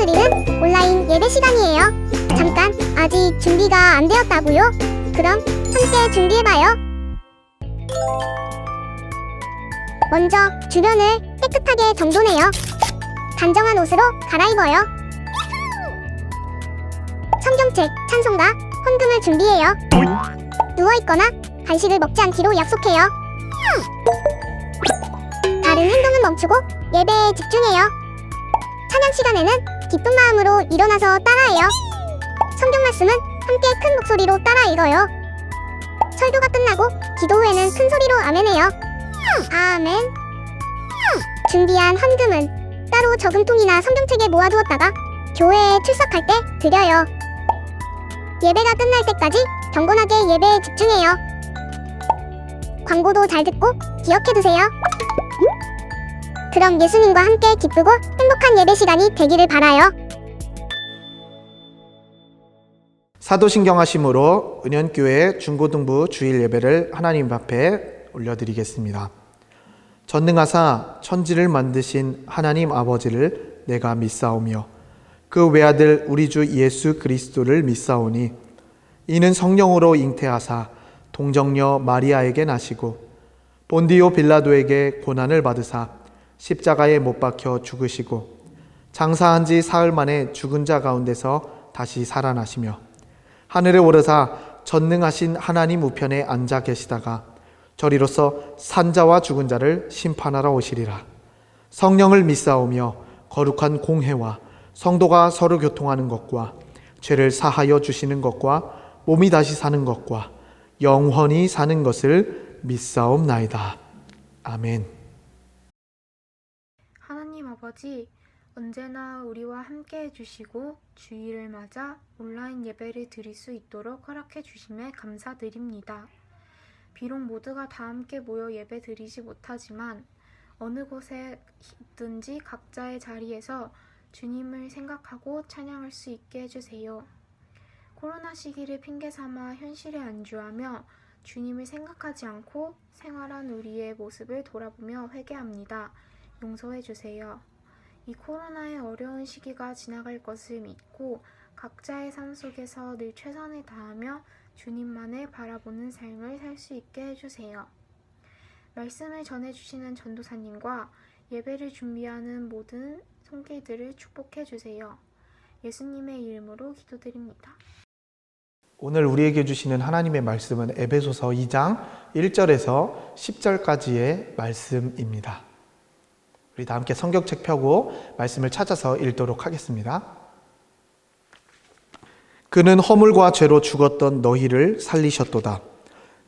드리는 온라인 예배 시간이에요. 잠깐, 아직 준비가 안 되었다고요? 그럼 함께 준비해봐요. 먼저 주변을 깨끗하게 정돈해요. 단정한 옷으로 갈아입어요. 성경책, 찬송가, 헌금을 준비해요. 누워있거나 간식을 먹지 않기로 약속해요. 다른 행동은 멈추고 예배에 집중해요. 찬양 시간에는 기쁜 마음으로 일어나서 따라해요. 성경 말씀은 함께 큰 목소리로 따라 읽어요. 설교가 끝나고 기도 후에는 큰 소리로 아멘해요. 아멘. 준비한 헌금은 따로 저금통이나 성경책에 모아두었다가 교회에 출석할 때 드려요. 예배가 끝날 때까지 경건하게 예배에 집중해요. 광고도 잘 듣고 기억해두세요. 그럼 예수님과 함께 기쁘고 행복한 예배 시간이 되기를 바라요. 사도신경하심으로 은현교회 중고등부 주일 예배를 하나님 앞에 올려드리겠습니다. 전능하사 천지를 만드신 하나님 아버지를 내가 믿사오며 그 외아들 우리 주 예수 그리스도를 믿사오니 이는 성령으로 잉태하사 동정녀 마리아에게 나시고 본디오 빌라도에게 고난을 받으사 십자가에 못 박혀 죽으시고 장사한 지 사흘 만에 죽은 자 가운데서 다시 살아나시며 하늘에 오르사 전능하신 하나님 우편에 앉아 계시다가 저리로서 산자와 죽은 자를 심판하러 오시리라. 성령을 믿사오며 거룩한 공회와 성도가 서로 교통하는 것과 죄를 사하여 주시는 것과 몸이 다시 사는 것과 영원히 사는 것을 믿사옵나이다. 아멘. 하나님 아버지, 언제나 우리와 함께 해주시고 주일을 맞아 온라인 예배를 드릴 수 있도록 허락해 주심에 감사드립니다. 비록 모두가 다 함께 모여 예배 드리지 못하지만 어느 곳에 있든지 각자의 자리에서 주님을 생각하고 찬양할 수 있게 해주세요. 코로나 시기를 핑계삼아 현실에 안주하며 주님을 생각하지 않고 생활한 우리의 모습을 돌아보며 회개합니다. 용서해 주세요. 이 코로나의 어려운 시기가 지나갈 것을 믿고 각자의 삶 속에서 늘 최선을 다하며 주님만을 바라보는 삶을 살 수 있게 해주세요. 말씀을 전해주시는 전도사님과 예배를 준비하는 모든 손길들을 축복해 주세요. 예수님의 이름으로 기도드립니다. 오늘 우리에게 주시는 하나님의 말씀은 에베소서 2장 1절에서 10절까지의 말씀입니다. 우리 다 함께 성경책 펴고 말씀을 찾아서 읽도록 하겠습니다. 그는 허물과 죄로 죽었던 너희를 살리셨도다.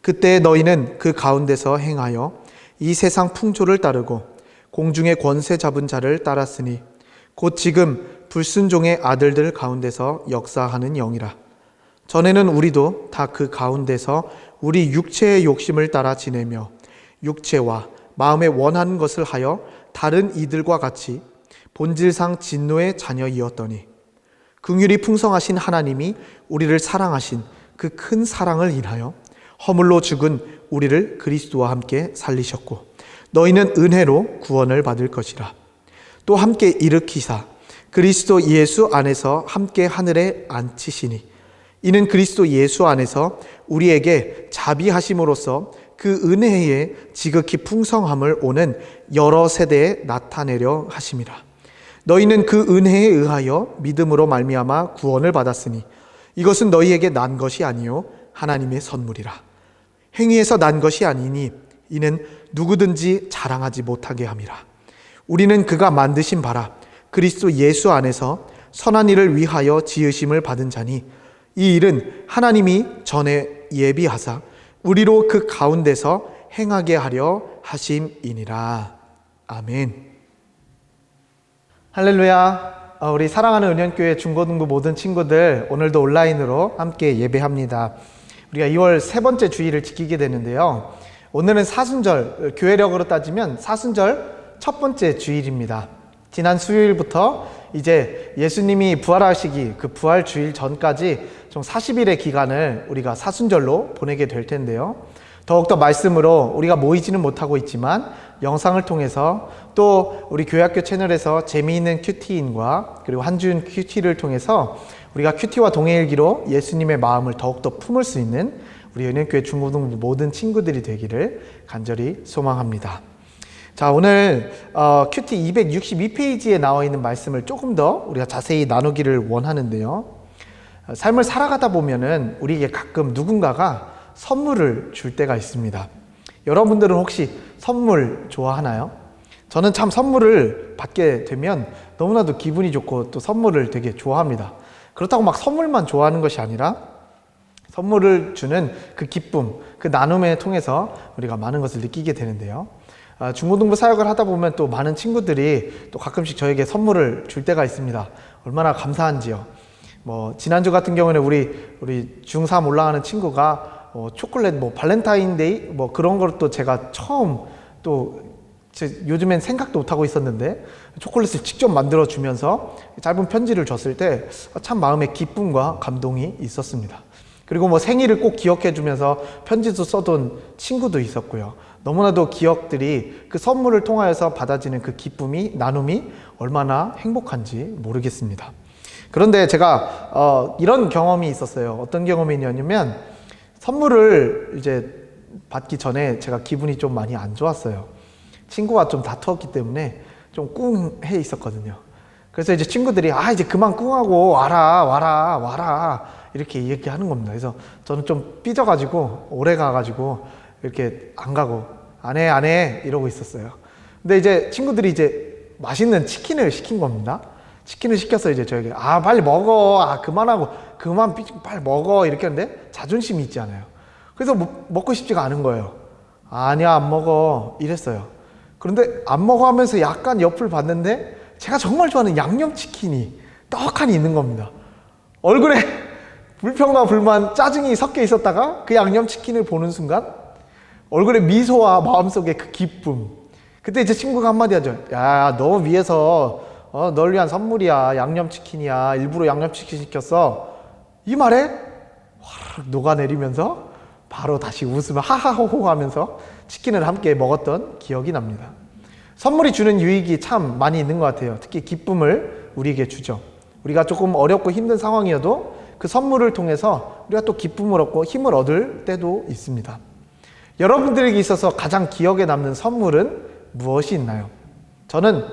그때 너희는 그 가운데서 행하여 이 세상 풍조를 따르고 공중의 권세 잡은 자를 따랐으니 곧 지금 불순종의 아들들 가운데서 역사하는 영이라. 전에는 우리도 다 그 가운데서 우리 육체의 욕심을 따라 지내며 육체와 마음에 원하는 것을 하여 다른 이들과 같이 본질상 진노의 자녀이었더니 긍휼이 풍성하신 하나님이 우리를 사랑하신 그 큰 사랑을 인하여 허물로 죽은 우리를 그리스도와 함께 살리셨고 너희는 은혜로 구원을 받을 것이라. 또 함께 일으키사 그리스도 예수 안에서 함께 하늘에 앉히시니 이는 그리스도 예수 안에서 우리에게 자비하심으로써 그 은혜의 지극히 풍성함을 오는 여러 세대에 나타내려 하심이라. 너희는 그 은혜에 의하여 믿음으로 말미암아 구원을 받았으니 이것은 너희에게 난 것이 아니요 하나님의 선물이라. 행위에서 난 것이 아니니 이는 누구든지 자랑하지 못하게 함이라. 우리는 그가 만드신 바라 그리스도 예수 안에서 선한 일을 위하여 지으심을 받은 자니 이 일은 하나님이 전에 예비하사 우리로 그 가운데서 행하게 하려 하심이니라. 아멘. 할렐루야. 우리 사랑하는 은현교회 중고등부 모든 친구들, 오늘도 온라인으로 함께 예배합니다. 우리가 2월 세 번째 주일을 지키게 되는데요. 오늘은 사순절, 교회력으로 따지면 사순절 첫 번째 주일입니다. 지난 수요일부터 이제 예수님이 부활하시기 그 부활 주일 전까지 좀 40일의 기간을 우리가 사순절로 보내게 될 텐데요. 더욱더 말씀으로 우리가 모이지는 못하고 있지만 영상을 통해서 또 우리 교회학교 채널에서 재미있는 큐티인과 그리고 한준 큐티를 통해서 우리가 큐티와 동행일기로 예수님의 마음을 더욱더 품을 수 있는 우리 은행교회 중고등부 모든 친구들이 되기를 간절히 소망합니다. 자, 오늘 큐티 262페이지에 나와 있는 말씀을 조금 더 우리가 자세히 나누기를 원하는데요. 삶을 살아가다 보면은 우리에게 가끔 누군가가 선물을 줄 때가 있습니다. 여러분들은 혹시 선물 좋아하나요? 저는 참 선물을 받게 되면 너무나도 기분이 좋고 또 선물을 되게 좋아합니다. 그렇다고 막 선물만 좋아하는 것이 아니라 선물을 주는 그 기쁨, 그 나눔을 통해서 우리가 많은 것을 느끼게 되는데요. 중고등부 사역을 하다 보면 또 많은 친구들이 또 가끔씩 저에게 선물을 줄 때가 있습니다. 얼마나 감사한지요. 지난주 같은 경우는 우리 중3 올라가는 친구가 초콜릿 발렌타인데이 그런 걸 또 제가 처음 요즘엔 생각도 못하고 있었는데 초콜릿을 직접 만들어 주면서 짧은 편지를 줬을 때 참 마음에 기쁨과 감동이 있었습니다. 그리고 생일을 꼭 기억해 주면서 편지도 써둔 친구도 있었고요. 너무나도 기억들이 그 선물을 통하여서 받아지는 그 기쁨이, 나눔이 얼마나 행복한지 모르겠습니다. 그런데 제가 이런 경험이 있었어요. 어떤 경험이냐면 선물을 이제 받기 전에 제가 기분이 좀 많이 안 좋았어요. 친구와 좀 다투었기 때문에 좀 꿍해 있었거든요. 그래서 이제 친구들이 이제 그만 꿍하고 와라 이렇게 얘기하는 겁니다. 그래서 저는 좀 삐져가지고 오래 가가지고 이렇게 안 가고 안 해 이러고 있었어요. 근데 이제 친구들이 이제 맛있는 치킨을 시킨 겁니다. 치킨을 시켜서 이제 저에게 빨리 먹어, 그만하고 그만 빨리 먹어 이렇게 하는데 자존심이 있지 않아요. 그래서 먹고 싶지가 않은 거예요. 아니야, 안 먹어 이랬어요. 그런데 안 먹어 하면서 약간 옆을 봤는데 제가 정말 좋아하는 양념치킨이 떡하니 있는 겁니다. 얼굴에 불평과 불만, 짜증이 섞여 있었다가 그 양념치킨을 보는 순간 얼굴에 미소와 마음속에 그 기쁨. 그때 이제 친구가 한마디 하죠. 야, 너 위해서 널 위한 선물이야. 양념치킨이야. 일부러 양념치킨 시켰어. 이 말에 확 녹아내리면서 바로 다시 웃으며 하하호호 하면서 치킨을 함께 먹었던 기억이 납니다. 선물이 주는 유익이 참 많이 있는 것 같아요. 특히 기쁨을 우리에게 주죠. 우리가 조금 어렵고 힘든 상황이어도 그 선물을 통해서 우리가 또 기쁨을 얻고 힘을 얻을 때도 있습니다. 여러분들에게 있어서 가장 기억에 남는 선물은 무엇이 있나요? 저는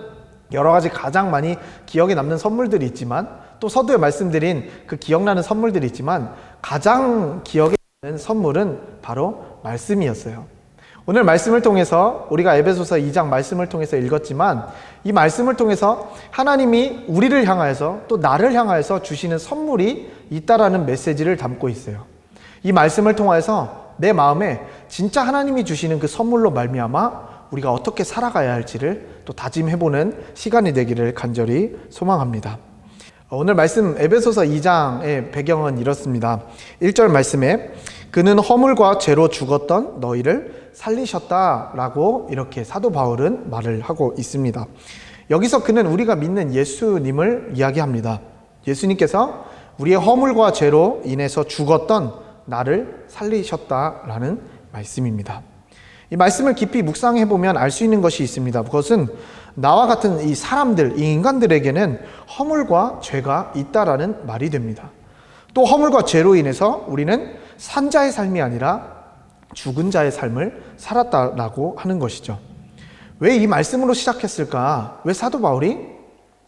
여러 가지 가장 많이 기억에 남는 선물들이 있지만 또 서두에 말씀드린 그 기억나는 선물들이 있지만 가장 기억에 남는 선물은 바로 말씀이었어요. 오늘 말씀을 통해서 우리가 에베소서 2장 말씀을 통해서 읽었지만 이 말씀을 통해서 하나님이 우리를 향하여서 또 나를 향하여서 주시는 선물이 있다라는 메시지를 담고 있어요. 이 말씀을 통해서 내 마음에 진짜 하나님이 주시는 그 선물로 말미암아 우리가 어떻게 살아가야 할지를 또 다짐해보는 시간이 되기를 간절히 소망합니다. 오늘 말씀 에베소서 2장의 배경은 이렇습니다. 1절 말씀에 그는 허물과 죄로 죽었던 너희를 살리셨다라고 이렇게 사도 바울은 말을 하고 있습니다. 여기서 그는 우리가 믿는 예수님을 이야기합니다. 예수님께서 우리의 허물과 죄로 인해서 죽었던 나를 살리셨다라는 말씀입니다. 이 말씀을 깊이 묵상해보면 알 수 있는 것이 있습니다. 그것은 나와 같은 이 사람들, 이 인간들에게는 허물과 죄가 있다라는 말이 됩니다. 또 허물과 죄로 인해서 우리는 산 자의 삶이 아니라 죽은 자의 삶을 살았다라고 하는 것이죠. 왜 이 말씀으로 시작했을까? 왜 사도 바울이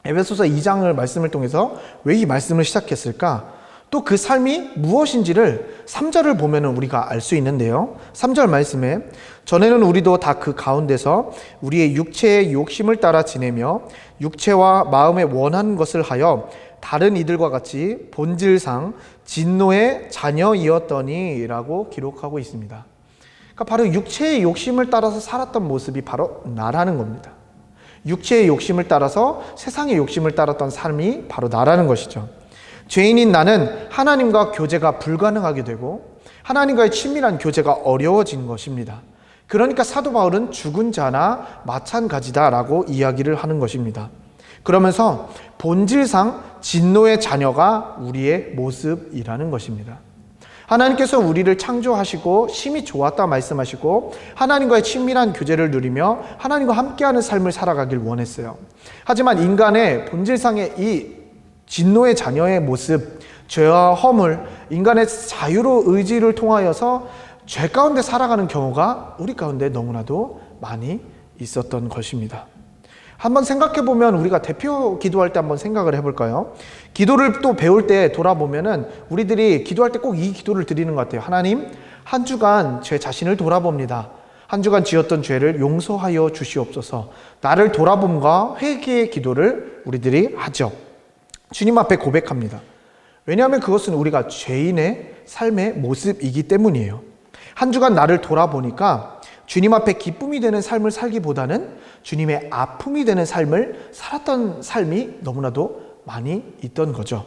에베소서 2장을 말씀을 통해서 왜 이 말씀을 시작했을까? 또 그 삶이 무엇인지를 3절을 보면 우리가 알 수 있는데요. 3절 말씀에 전에는 우리도 다 그 가운데서 우리의 육체의 욕심을 따라 지내며 육체와 마음에 원하는 것을 하여 다른 이들과 같이 본질상 진노의 자녀이었더니 라고 기록하고 있습니다. 그러니까 바로 육체의 욕심을 따라서 살았던 모습이 바로 나라는 겁니다. 육체의 욕심을 따라서 세상의 욕심을 따랐던 삶이 바로 나라는 것이죠. 죄인인 나는 하나님과 교제가 불가능하게 되고 하나님과의 친밀한 교제가 어려워진 것입니다. 그러니까 사도 바울은 죽은 자나 마찬가지다라고 이야기를 하는 것입니다. 그러면서 본질상 진노의 자녀가 우리의 모습이라는 것입니다. 하나님께서 우리를 창조하시고 심히 좋았다 말씀하시고 하나님과의 친밀한 교제를 누리며 하나님과 함께하는 삶을 살아가길 원했어요. 하지만 인간의 본질상의 이 진노의 자녀의 모습, 죄와 허물, 인간의 자유로 의지를 통하여서 죄 가운데 살아가는 경우가 우리 가운데 너무나도 많이 있었던 것입니다. 한번 생각해 보면 우리가 대표 기도할 때 한번 생각을 해볼까요? 기도를 또 배울 때 돌아보면은 우리들이 기도할 때 꼭 이 기도를 드리는 것 같아요. 하나님, 한 주간 제 자신을 돌아봅니다. 한 주간 지었던 죄를 용서하여 주시옵소서. 나를 돌아봄과 회개의 기도를 우리들이 하죠. 주님 앞에 고백합니다. 왜냐하면 그것은 우리가 죄인의 삶의 모습이기 때문이에요. 한 주간 나를 돌아보니까 주님 앞에 기쁨이 되는 삶을 살기보다는 주님의 아픔이 되는 삶을 살았던 삶이 너무나도 많이 있던 거죠.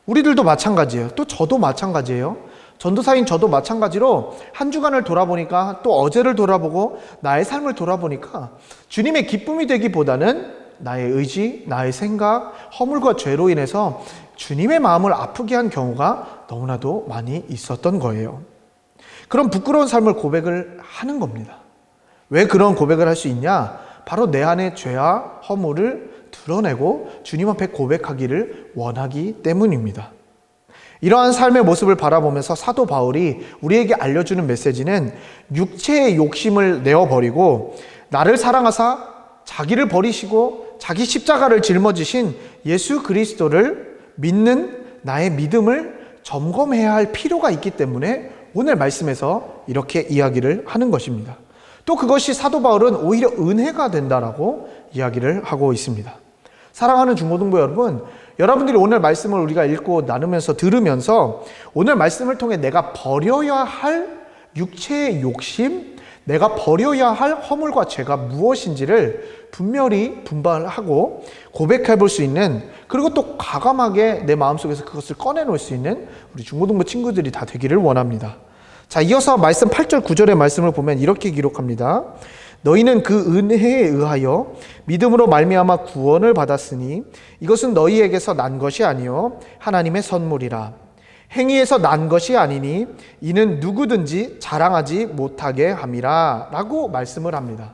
우리들도 마찬가지예요. 또 저도 마찬가지예요. 전도사인 저도 마찬가지로 한 주간을 돌아보니까 또 어제를 돌아보고 나의 삶을 돌아보니까 주님의 기쁨이 되기보다는 나의 의지, 나의 생각, 허물과 죄로 인해서 주님의 마음을 아프게 한 경우가 너무나도 많이 있었던 거예요. 그런 부끄러운 삶을 고백을 하는 겁니다. 왜 그런 고백을 할 수 있냐? 바로 내 안의 죄와 허물을 드러내고 주님 앞에 고백하기를 원하기 때문입니다. 이러한 삶의 모습을 바라보면서 사도 바울이 우리에게 알려주는 메시지는 육체의 욕심을 내어버리고 나를 사랑하사 자기를 버리시고 자기 십자가를 짊어지신 예수 그리스도를 믿는 나의 믿음을 점검해야 할 필요가 있기 때문에 오늘 말씀에서 이렇게 이야기를 하는 것입니다. 또 그것이 사도 바울은 오히려 은혜가 된다라고 이야기를 하고 있습니다. 사랑하는 중고등부 여러분, 여러분들이 오늘 말씀을 우리가 읽고 나누면서 들으면서 오늘 말씀을 통해 내가 버려야 할 육체의 욕심, 내가 버려야 할 허물과 죄가 무엇인지를 분명히 분별하고 고백해 볼 수 있는, 그리고 또 과감하게 내 마음속에서 그것을 꺼내놓을 수 있는 우리 중고등부 친구들이 다 되기를 원합니다. 자, 이어서 말씀 8절 9절의 말씀을 보면 이렇게 기록합니다. 너희는 그 은혜에 의하여 믿음으로 말미암아 구원을 받았으니 이것은 너희에게서 난 것이 아니요 하나님의 선물이라. 행위에서 난 것이 아니니 이는 누구든지 자랑하지 못하게 함이라 라고 말씀을 합니다.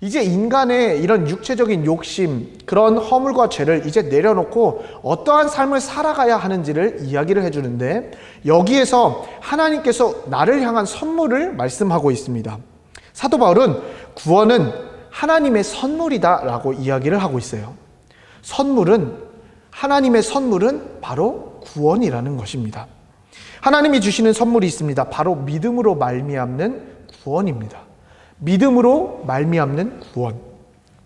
이제 인간의 이런 육체적인 욕심, 그런 허물과 죄를 이제 내려놓고 어떠한 삶을 살아가야 하는지를 이야기를 해주는데, 여기에서 하나님께서 나를 향한 선물을 말씀하고 있습니다. 사도 바울은 구원은 하나님의 선물이다 라고 이야기를 하고 있어요. 하나님의 선물은 바로 구원이라는 것입니다. 하나님이 주시는 선물이 있습니다. 바로 믿음으로 말미암는 구원입니다. 믿음으로 말미암는 구원.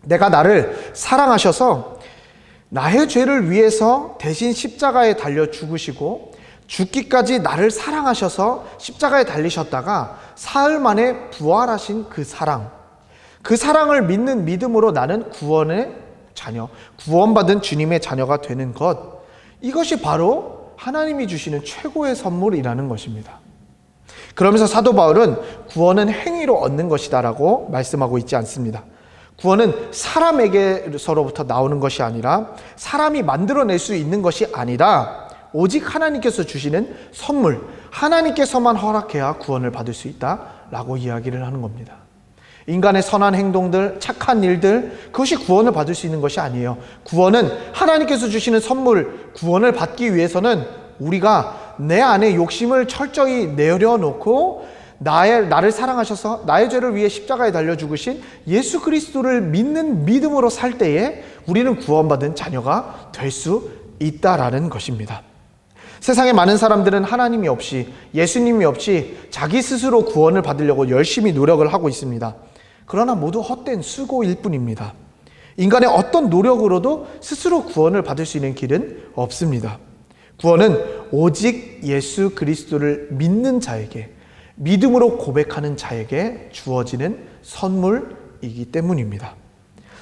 내가 나를 사랑하셔서 나의 죄를 위해서 대신 십자가에 달려 죽으시고 죽기까지 나를 사랑하셔서 십자가에 달리셨다가 사흘 만에 부활하신 그 사랑, 그 사랑을 믿는 믿음으로 나는 구원의 자녀, 구원받은 주님의 자녀가 되는 것, 이것이 바로 하나님이 주시는 최고의 선물이라는 것입니다. 그러면서 사도 바울은 구원은 행위로 얻는 것이다 라고 말씀하고 있지 않습니다. 구원은 사람에게서로부터 나오는 것이 아니라, 사람이 만들어낼 수 있는 것이 아니라 오직 하나님께서 주시는 선물, 하나님께서만 허락해야 구원을 받을 수 있다 라고 이야기를 하는 겁니다. 인간의 선한 행동들, 착한 일들, 그것이 구원을 받을 수 있는 것이 아니에요. 구원은 하나님께서 주시는 선물, 구원을 받기 위해서는 우리가 내 안에 욕심을 철저히 내려놓고 나를 사랑하셔서 나의 죄를 위해 십자가에 달려 죽으신 예수 그리스도를 믿는 믿음으로 살 때에 우리는 구원받은 자녀가 될 수 있다라는 것입니다. 세상에 많은 사람들은 하나님이 없이, 예수님이 없이 자기 스스로 구원을 받으려고 열심히 노력을 하고 있습니다. 그러나 모두 헛된 수고일 뿐입니다. 인간의 어떤 노력으로도 스스로 구원을 받을 수 있는 길은 없습니다. 구원은 오직 예수 그리스도를 믿는 자에게, 믿음으로 고백하는 자에게 주어지는 선물이기 때문입니다.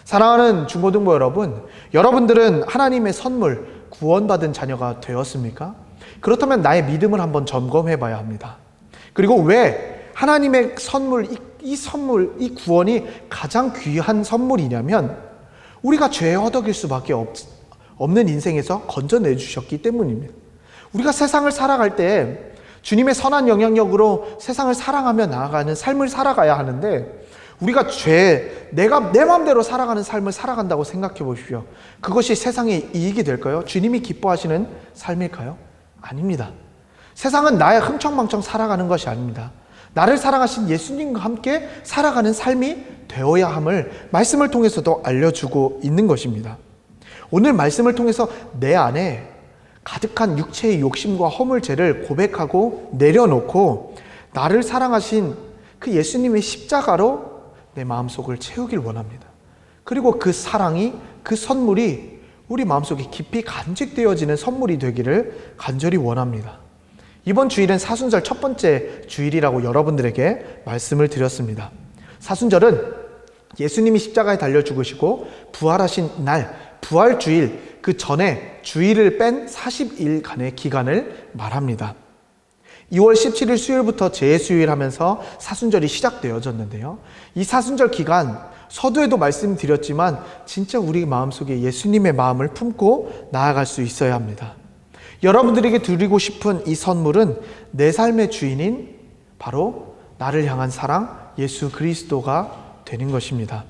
사랑하는 중고등부 여러분, 여러분들은 하나님의 선물, 구원받은 자녀가 되었습니까? 그렇다면 나의 믿음을 한번 점검해 봐야 합니다. 그리고 왜 하나님의 선물, 이 구원이 가장 귀한 선물이냐면, 우리가 죄에 허덕일 수밖에 없는 인생에서 건져내 주셨기 때문입니다. 우리가 세상을 살아갈 때 주님의 선한 영향력으로 세상을 사랑하며 나아가는 삶을 살아가야 하는데, 우리가 내가 내 마음대로 살아가는 삶을 살아간다고 생각해 보십시오. 그것이 세상에 이익이 될까요? 주님이 기뻐하시는 삶일까요? 아닙니다. 세상은 나의 흥청망청 살아가는 것이 아닙니다. 나를 사랑하신 예수님과 함께 살아가는 삶이 되어야 함을 말씀을 통해서도 알려주고 있는 것입니다. 오늘 말씀을 통해서 내 안에 가득한 육체의 욕심과 허물죄를 고백하고 내려놓고 나를 사랑하신 그 예수님의 십자가로 내 마음속을 채우길 원합니다. 그리고 그 사랑이, 그 선물이 우리 마음속에 깊이 간직되어지는 선물이 되기를 간절히 원합니다. 이번 주일은 사순절 첫 번째 주일이라고 여러분들에게 말씀을 드렸습니다. 사순절은 예수님이 십자가에 달려 죽으시고 부활하신 날, 부활주일, 그 전에 주일을 뺀 40일간의 기간을 말합니다. 2월 17일 수요일부터 제수요일 하면서 사순절이 시작되어졌는데요. 이 사순절 기간, 서두에도 말씀드렸지만 진짜 우리 마음속에 예수님의 마음을 품고 나아갈 수 있어야 합니다. 여러분들에게 드리고 싶은 이 선물은 내 삶의 주인인 바로 나를 향한 사랑, 예수 그리스도가 되는 것입니다.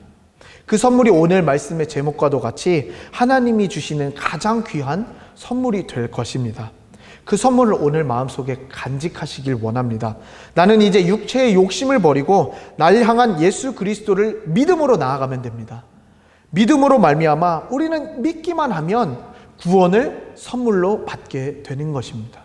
그 선물이 오늘 말씀의 제목과도 같이 하나님이 주시는 가장 귀한 선물이 될 것입니다. 그 선물을 오늘 마음속에 간직하시길 원합니다. 나는 이제 육체의 욕심을 버리고 나를 향한 예수 그리스도를 믿음으로 나아가면 됩니다. 믿음으로 말미암아 우리는 믿기만 하면 구원을 선물로 받게 되는 것입니다.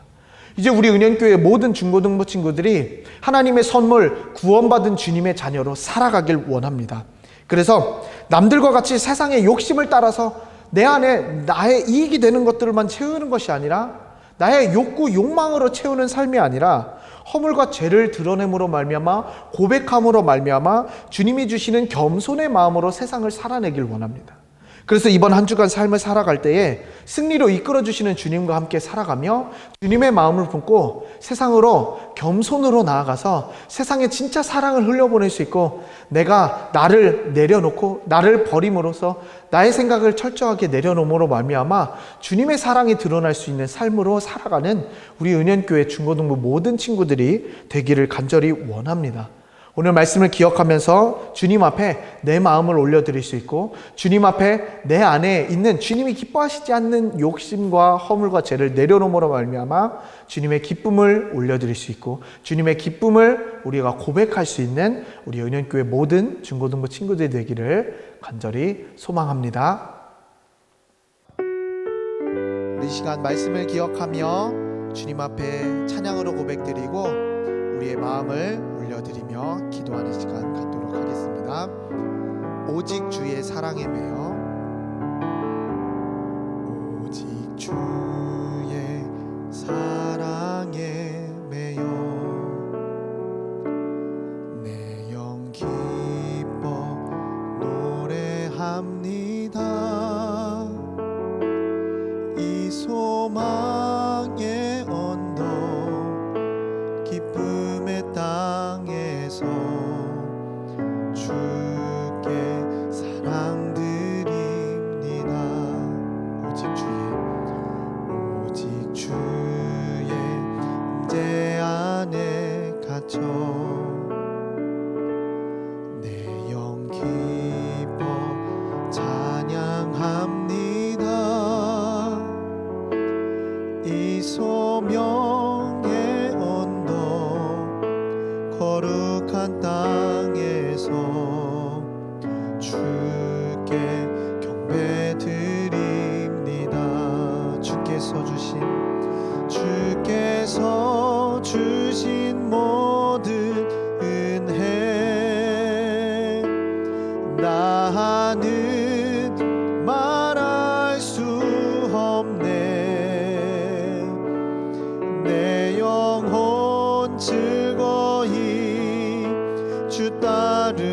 이제 우리 은현교회 모든 중고등부 친구들이 하나님의 선물, 구원받은 주님의 자녀로 살아가길 원합니다. 그래서 남들과 같이 세상의 욕심을 따라서 내 안에 나의 이익이 되는 것들만 채우는 것이 아니라, 나의 욕구, 욕망으로 채우는 삶이 아니라 허물과 죄를 드러냄으로 말미암아, 고백함으로 말미암아 주님이 주시는 겸손의 마음으로 세상을 살아내길 원합니다. 그래서 이번 한 주간 삶을 살아갈 때에 승리로 이끌어주시는 주님과 함께 살아가며 주님의 마음을 품고 세상으로 겸손으로 나아가서 세상에 진짜 사랑을 흘려보낼 수 있고, 내가 나를 내려놓고 나를 버림으로써 나의 생각을 철저하게 내려놓음으로 말미암아 주님의 사랑이 드러날 수 있는 삶으로 살아가는 우리 은현교회 중고등부 모든 친구들이 되기를 간절히 원합니다. 오늘 말씀을 기억하면서 주님 앞에 내 마음을 올려드릴 수 있고, 주님 앞에 내 안에 있는 주님이 기뻐하시지 않는 욕심과 허물과 죄를 내려놓음으로 말미암아 주님의 기쁨을 올려드릴 수 있고, 주님의 기쁨을 우리가 고백할 수 있는 우리 은현교회 모든 중고등부 친구들이 되기를 간절히 소망합니다. 우리 시간 말씀을 기억하며 주님 앞에 찬양으로 고백드리고 우리의 마음을 올려드리며 기도하는 시간 갖도록 하겠습니다. 오직 주의 사랑에 매여, 오직 주의 사랑에 매여 내 영 기뻐 노래합니다. 이 소망의 언덕 기쁨의 땅에서 주께 사랑 드립니다. 오직 주의 임재 안에 갇혀 내 영 기뻐 찬양합니다. 이 소명의 거룩한 땅에서 주께 경배드립니다. 주께서 주신 모든 은혜 나는 말할 수 없네. 내 영혼 즐거이 주 따르렵니다.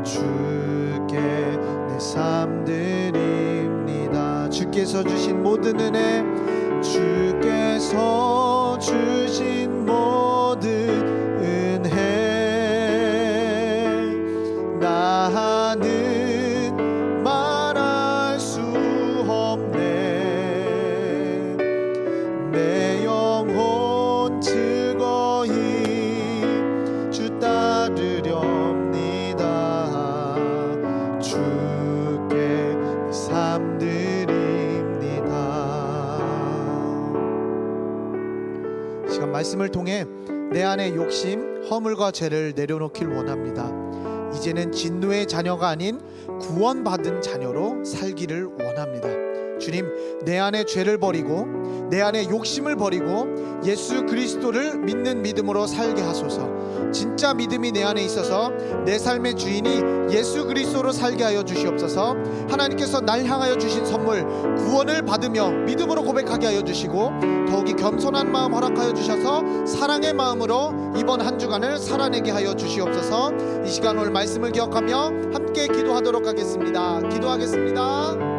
주께 내 삶 드립니다. 주께서 주신 모든 은혜, 주께서 주신 모든 은혜 나는 말할 수 없네. 내 말씀을 통해 내 안의 욕심, 허물과 죄를 내려놓길 원합니다. 이제는 진노의 자녀가 아닌 구원받은 자녀로 살기를 원합니다. 주님, 내 안의 죄를 버리고 내 안의 욕심을 버리고 예수 그리스도를 믿는 믿음으로 살게 하소서. 진짜 믿음이 내 안에 있어서 내 삶의 주인이 예수 그리스도로 살게 하여 주시옵소서. 하나님께서 날 향하여 주신 선물 구원을 받으며 믿음으로 고백하게 하여 주시고 더욱이 겸손한 마음 허락하여 주셔서 사랑의 마음으로 이번 한 주간을 살아내게 하여 주시옵소서. 이 시간 오늘 말씀을 기억하며 함께 기도하도록 하겠습니다. 기도하겠습니다.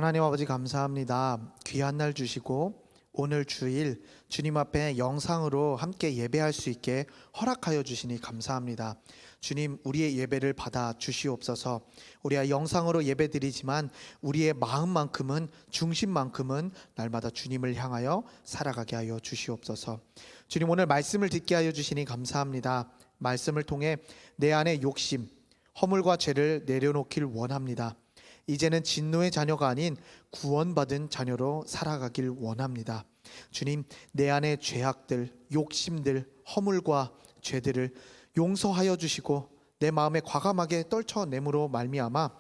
하나님 아버지 감사합니다. 귀한 날 주시고 오늘 주일 주님 앞에 영상으로 함께 예배할 수 있게 허락하여 주시니 감사합니다. 주님, 우리의 예배를 받아 주시옵소서. 우리가 영상으로 예배드리지만 우리의 마음만큼은, 중심만큼은 날마다 주님을 향하여 살아가게 하여 주시옵소서. 주님, 오늘 말씀을 듣게 하여 주시니 감사합니다. 말씀을 통해 내 안의 욕심, 허물과 죄를 내려놓길 원합니다. 이제는 진노의 자녀가 아닌 구원받은 자녀로 살아가길 원합니다. 주님, 내 안의 죄악들, 욕심들, 허물과 죄들을 용서하여 주시고 내 마음에 과감하게 떨쳐내므로 말미암아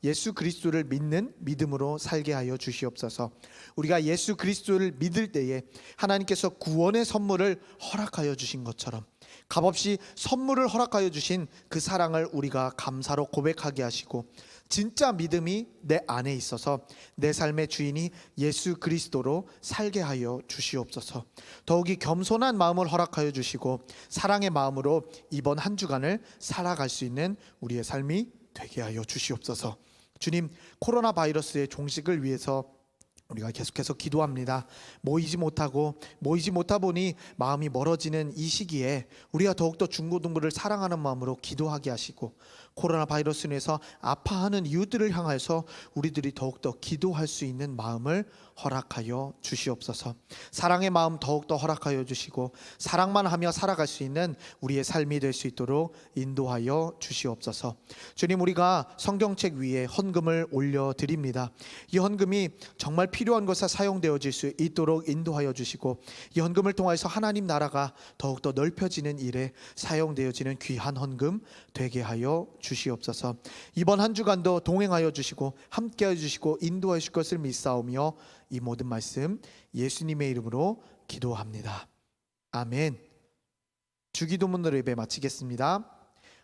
예수 그리스도를 믿는 믿음으로 살게 하여 주시옵소서. 우리가 예수 그리스도를 믿을 때에 하나님께서 구원의 선물을 허락하여 주신 것처럼 값없이 선물을 허락하여 주신 그 사랑을 우리가 감사로 고백하게 하시고 진짜 믿음이 내 안에 있어서 내 삶의 주인이 예수 그리스도로 살게 하여 주시옵소서. 더욱이 겸손한 마음을 허락하여 주시고 사랑의 마음으로 이번 한 주간을 살아갈 수 있는 우리의 삶이 되게 하여 주시옵소서. 주님, 코로나 바이러스의 종식을 위해서 우리가 계속해서 기도합니다. 모이지 못하 보니 마음이 멀어지는 이 시기에 우리가 더욱더 중고등부를 사랑하는 마음으로 기도하게 하시고 코로나 바이러스로 인해서 아파하는 이웃들을 향해서 우리들이 더욱더 기도할 수 있는 마음을 허락하여 주시옵소서. 사랑의 마음 더욱더 허락하여 주시고 사랑만 하며 살아갈 수 있는 우리의 삶이 될 수 있도록 인도하여 주시옵소서. 주님, 우리가 성경책 위에 헌금을 올려드립니다. 이 헌금이 정말 필요한 것에 사용되어질 수 있도록 인도하여 주시고 이 헌금을 통해서 하나님 나라가 더욱더 넓혀지는 일에 사용되어지는 귀한 헌금 되게 하여 주시옵소서. 이번 한 주간도 동행하여 주시고 함께하여 주시고 인도하여 주실 것을 믿사오며 이 모든 말씀 예수님의 이름으로 기도합니다. 아멘. 주기도문으로 예배 마치겠습니다.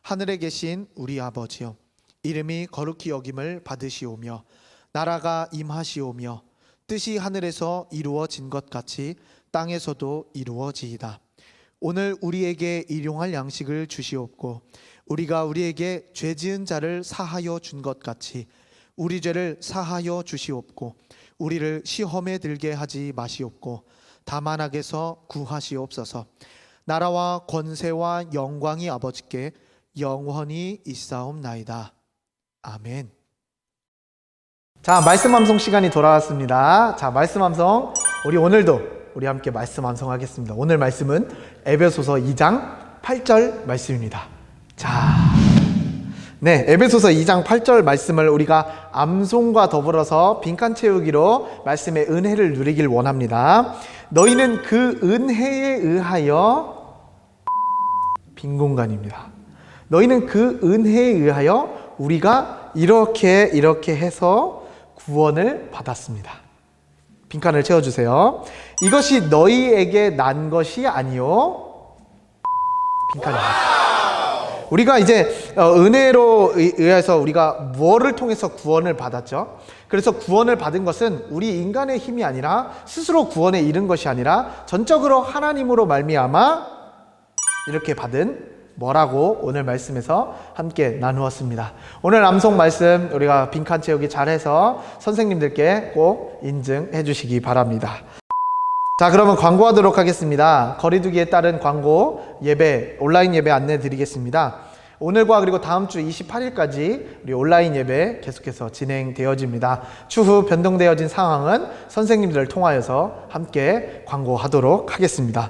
하늘에 계신 우리 아버지여, 이름이 거룩히 여김을 받으시오며 나라가 임하시오며 뜻이 하늘에서 이루어진 것 같이 땅에서도 이루어지이다. 오늘 우리에게 일용할 양식을 주시옵고 우리가 우리에게 죄 지은 자를 사하여 준 것 같이 우리 죄를 사하여 주시옵고 우리를 시험에 들게 하지 마시옵고 다만 악에서 구하시옵소서. 나라와 권세와 영광이 아버지께 영원히 있사옵나이다. 아멘. 자, 말씀 암송 시간이 돌아왔습니다. 자, 말씀 암송 우리 오늘도 우리 함께 말씀 암송하겠습니다. 오늘 말씀은 에베소서 2장 8절 말씀입니다. 자, 네, 에베소서 2장 8절 말씀을 우리가 암송과 더불어서 빈칸 채우기로 말씀의 은혜를 누리길 원합니다. 너희는 그 은혜에 의하여 빈공간입니다. 너희는 그 은혜에 의하여 우리가 이렇게 해서 구원을 받았습니다. 빈칸을 채워주세요. 이것이 너희에게 난 것이 아니요 빈칸입니다. 우리가 이제 은혜로 의해서 우리가 무엇을 통해서 구원을 받았죠? 그래서 구원을 받은 것은 우리 인간의 힘이 아니라 스스로 구원에 이른 것이 아니라 전적으로 하나님으로 말미암아 이렇게 받은 뭐라고 오늘 말씀에서 함께 나누었습니다. 오늘 암송 말씀 우리가 빈칸 채우기 잘해서 선생님들께 꼭 인증해 주시기 바랍니다. 자, 그러면 광고하도록 하겠습니다. 거리두기에 따른 광고 예배, 온라인 예배 안내 드리겠습니다. 오늘과 그리고 다음 주 28일까지 우리 온라인 예배 계속해서 진행되어집니다. 추후 변동되어진 상황은 선생님들을 통하여서 함께 광고하도록 하겠습니다.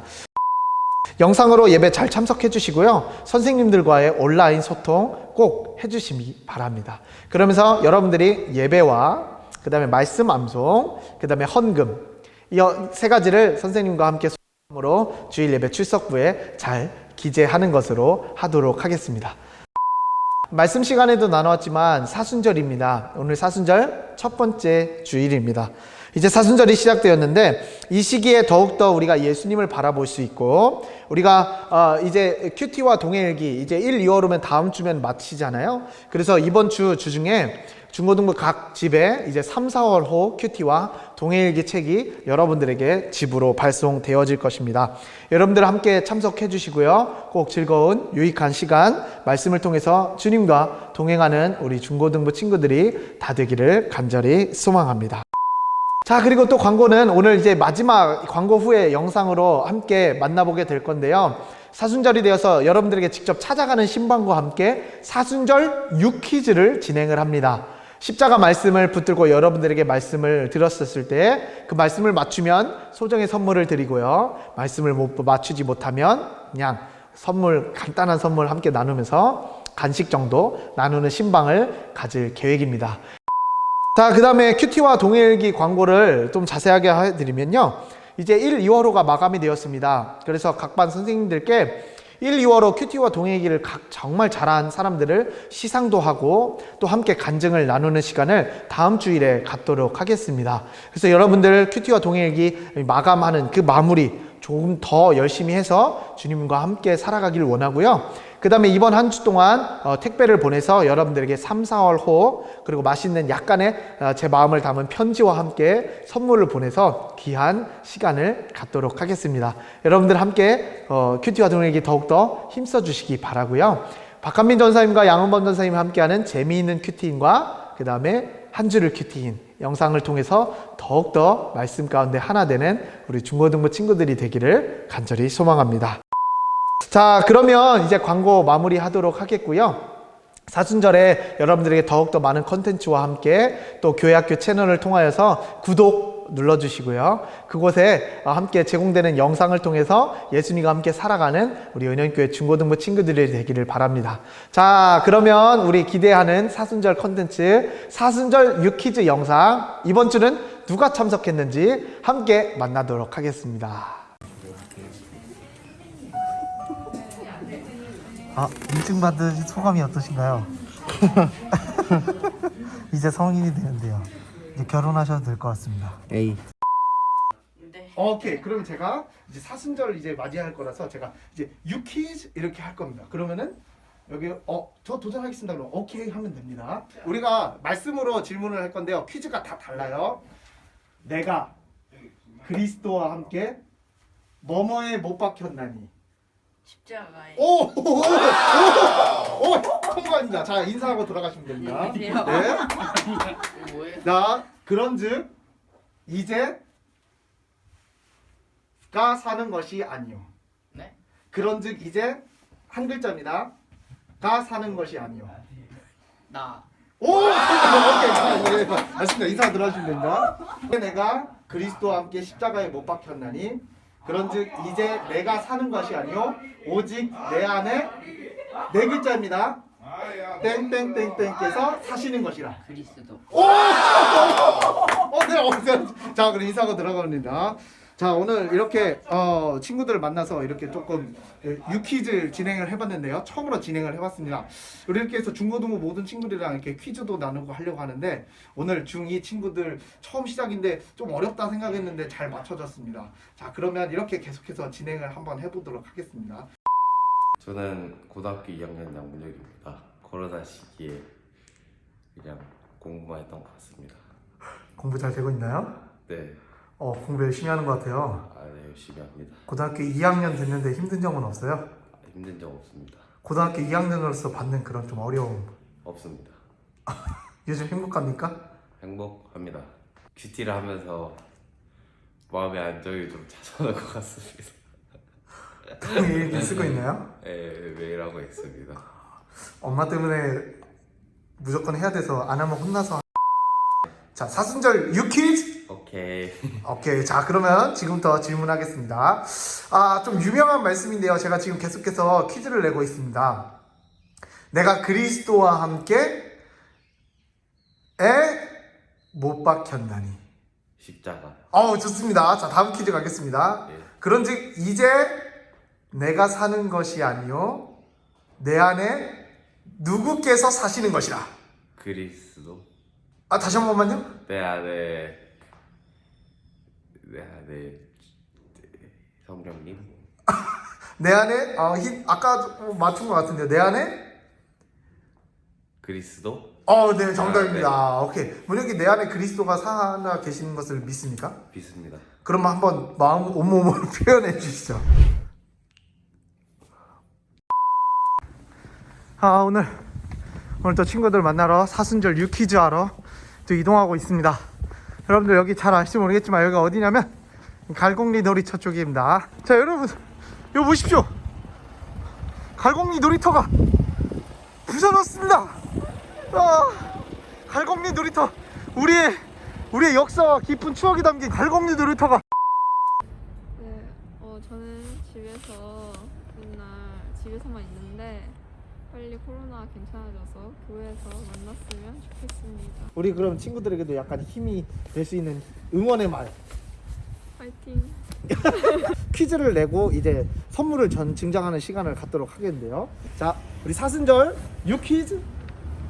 영상으로 예배 잘 참석해 주시고요. 선생님들과의 온라인 소통 꼭 해주시기 바랍니다. 그러면서 여러분들이 예배와 그 다음에 말씀 암송, 그 다음에 헌금 이 세 가지를 선생님과 함께 소통으로 주일 예배 출석부에 잘 기재하는 것으로 하도록 하겠습니다. 말씀 시간에도 나누었지만 사순절입니다. 오늘 사순절 첫 번째 주일입니다. 이제 사순절이 시작되었는데 이 시기에 더욱더 우리가 예수님을 바라볼 수 있고 우리가 이제 큐티와 동해일기 이제 1, 2월 오면 다음 주면 마치잖아요. 그래서 이번 주 중에 중고등부 각 집에 이제 3, 4월호 큐티와 동해일기 책이 여러분들에게 집으로 발송되어질 것입니다. 여러분들 함께 참석해 주시고요. 꼭 즐거운 유익한 시간 말씀을 통해서 주님과 동행하는 우리 중고등부 친구들이 다 되기를 간절히 소망합니다. 자, 그리고 또 광고는 오늘 이제 마지막 광고 후에 영상으로 함께 만나보게 될 건데요. 사순절이 되어서 여러분들에게 직접 찾아가는 신방과 함께 사순절 유퀴즈를 진행을 합니다. 십자가 말씀을 붙들고 여러분들에게 말씀을 들었었을 때 그 말씀을 맞추면 소정의 선물을 드리고요. 말씀을 맞추지 못하면 그냥 선물, 간단한 선물 함께 나누면서 간식 정도 나누는 신방을 가질 계획입니다. 자, 그 다음에 큐티와 동해일기 광고를 좀 자세하게 해드리면요. 이제 1, 2월호가 마감이 되었습니다. 그래서 각 반 선생님들께 1, 2월호 큐티와 동해일기를 정말 잘한 사람들을 시상도 하고 또 함께 간증을 나누는 시간을 다음 주일에 갖도록 하겠습니다. 그래서 여러분들 큐티와 동해일기 마감하는 그 마무리 조금 더 열심히 해서 주님과 함께 살아가기를 원하고요. 그 다음에 이번 한 주 동안 택배를 보내서 여러분들에게 3, 4월호 그리고 맛있는 약간의 제 마음을 담은 편지와 함께 선물을 보내서 귀한 시간을 갖도록 하겠습니다. 여러분들 함께 큐티와 동행에게 더욱더 힘써 주시기 바라고요. 박한민 전사님과 양은범 전사님 함께하는 재미있는 큐티인과 그 다음에 한 주를 큐티인 영상을 통해서 더욱더 말씀 가운데 하나 되는 우리 중고등부 친구들이 되기를 간절히 소망합니다. 자, 그러면 이제 광고 마무리하도록 하겠고요. 사순절에 여러분들에게 더욱더 많은 컨텐츠와 함께 또 교회학교 채널을 통하여서 구독 눌러주시고요. 그곳에 함께 제공되는 영상을 통해서 예수님과 함께 살아가는 우리 은현교회 중고등부 친구들이 되기를 바랍니다. 자, 그러면 우리 기대하는 사순절 컨텐츠 사순절 유퀴즈 영상 이번 주는 누가 참석했는지 함께 만나도록 하겠습니다. 인증 받으신 소감이 어떠신가요? 이제 성인이 되는데요. 이제 결혼하셔도 될 것 같습니다. 에이. 오케이. 그럼 제가 이제 사순절 이제 맞이할 거라서 제가 이제 유퀴즈 이렇게 할 겁니다. 그러면은 여기 저 도전하겠습니다. 그럼 오케이 하면 됩니다. 우리가 말씀으로 질문을 할 건데요. 퀴즈가 다 달라요. 내가 그리스도와 함께 뭐뭐에 못 박혔나니? 십자가에. 오, 통과입니다. 자, 인사하고 들어가시면 됩니다. 네. 뭐예요? 자, 그런즉 이제 가 사는 것이 아니요. 네? 그런즉 이제 한 글자입니다. 가 사는 것이 아니요. 나. 오, 오케이. 맞습니다. 인사 들어가시면 됩니다. 내가 그리스도와 함께 십자가에 못 박혔나니 그런즉 이제 내가 사는 것이 아니요 오직 내 안에 네 글자입니다. 땡땡땡땡께서 사시는 것이라. 그리스도. 네. 자, 그럼 인사하고 들어갑니다. 자, 오늘 이렇게 친구들을 만나서 이렇게 조금 유퀴즈 진행을 해봤는데요. 처음으로 진행을 해봤습니다. 우리 이렇게 해서 중고등부 모든 친구들이랑 이렇게 퀴즈도 나누고 하려고 하는데 오늘 중2 친구들 처음 시작인데 좀 어렵다 생각했는데 잘 맞춰졌습니다. 자, 그러면 이렇게 계속해서 진행을 한번 해보도록 하겠습니다. 저는 고등학교 2학년 양문혁입니다. 코로나 시기에 그냥 공부만 했던 것 같습니다. 공부 잘 되고 있나요? 네, 공부 열심히 하는 것 같아요. 네, 열심히 합니다. 고등학교 2학년 됐는데 힘든 점은 없어요? 힘든 적 없습니다. 고등학교 2학년으로서 받는 그런 좀 어려움 없습니다. 요즘 행복합니까? 행복합니다. 큐티를 하면서 마음의 안정이 좀 찾아오는 것 같습니다. 그런 일기 쓰고 있나요? 네, 매일 하고 있습니다. 엄마 때문에 무조건 해야 돼서 안 하면 혼나서. 자, 사순절 유퀴즈. 오케이. 오케이. 자, 그러면 지금부터 질문하겠습니다. 좀 유명한 말씀인데요. 제가 지금 계속해서 퀴즈를 내고 있습니다. 내가 그리스도와 함께 못 박혔나니. 십자가. 좋습니다. 자, 다음 퀴즈 가겠습니다. 예. 그런즉 이제 내가 사는 것이 아니요 내 안에 누구께서 사시는 것이라. 그리스도. 다시 한 번만요. 내 안에 성령님. 내 안에 아까 맞춘 것 같은데요. 내 안에 그리스도. 네, 정답입니다. 오케이. 문혁이 내 안에 그리스도가 살아 계시는 것을 믿습니까? 믿습니다. 그러면 한번 마음 온몸으로 표현해 주시죠. 오늘 또 친구들 만나러 사순절 유퀴즈 하러 또 이동하고 있습니다. 여러분들 여기 잘 아실지 모르겠지만 여기가 어디냐면 갈곡리 놀이터 쪽입니다. 자, 여러분 여기 보십시오. 갈곡리 놀이터가 부서졌습니다. 갈곡리 놀이터, 우리의 역사와 깊은 추억이 담긴 갈곡리 놀이터가. 네, 저는 맨날 집에서만 있는데 빨리 코로나가 괜찮아져서 교회에서 만났으면 좋겠습니다. 우리 그럼 친구들에게도 약간 힘이 될 수 있는 응원의 말. 파이팅! 퀴즈를 내고 이제 선물을 증정하는 시간을 갖도록 하겠는데요. 자, 우리 사순절 유퀴즈.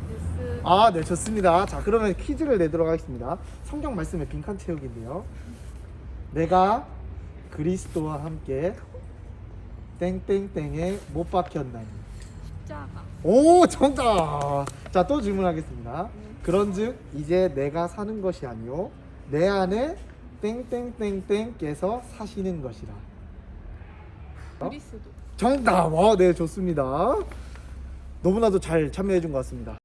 뉴스 네, 좋습니다. 자, 그러면 퀴즈를 내도록 하겠습니다. 성경 말씀의 빈칸 채우기인데요. 내가 그리스도와 함께 땡땡땡에 못 박혔나니. 십자가 오, 정답. 자, 또 질문하겠습니다. 그런즉 이제 내가 사는 것이 아니요 내 안에 땡땡땡땡께서 사시는 것이라. 그리스도 정답. 네, 좋습니다. 너무나도 잘 참여해 준 것 같습니다.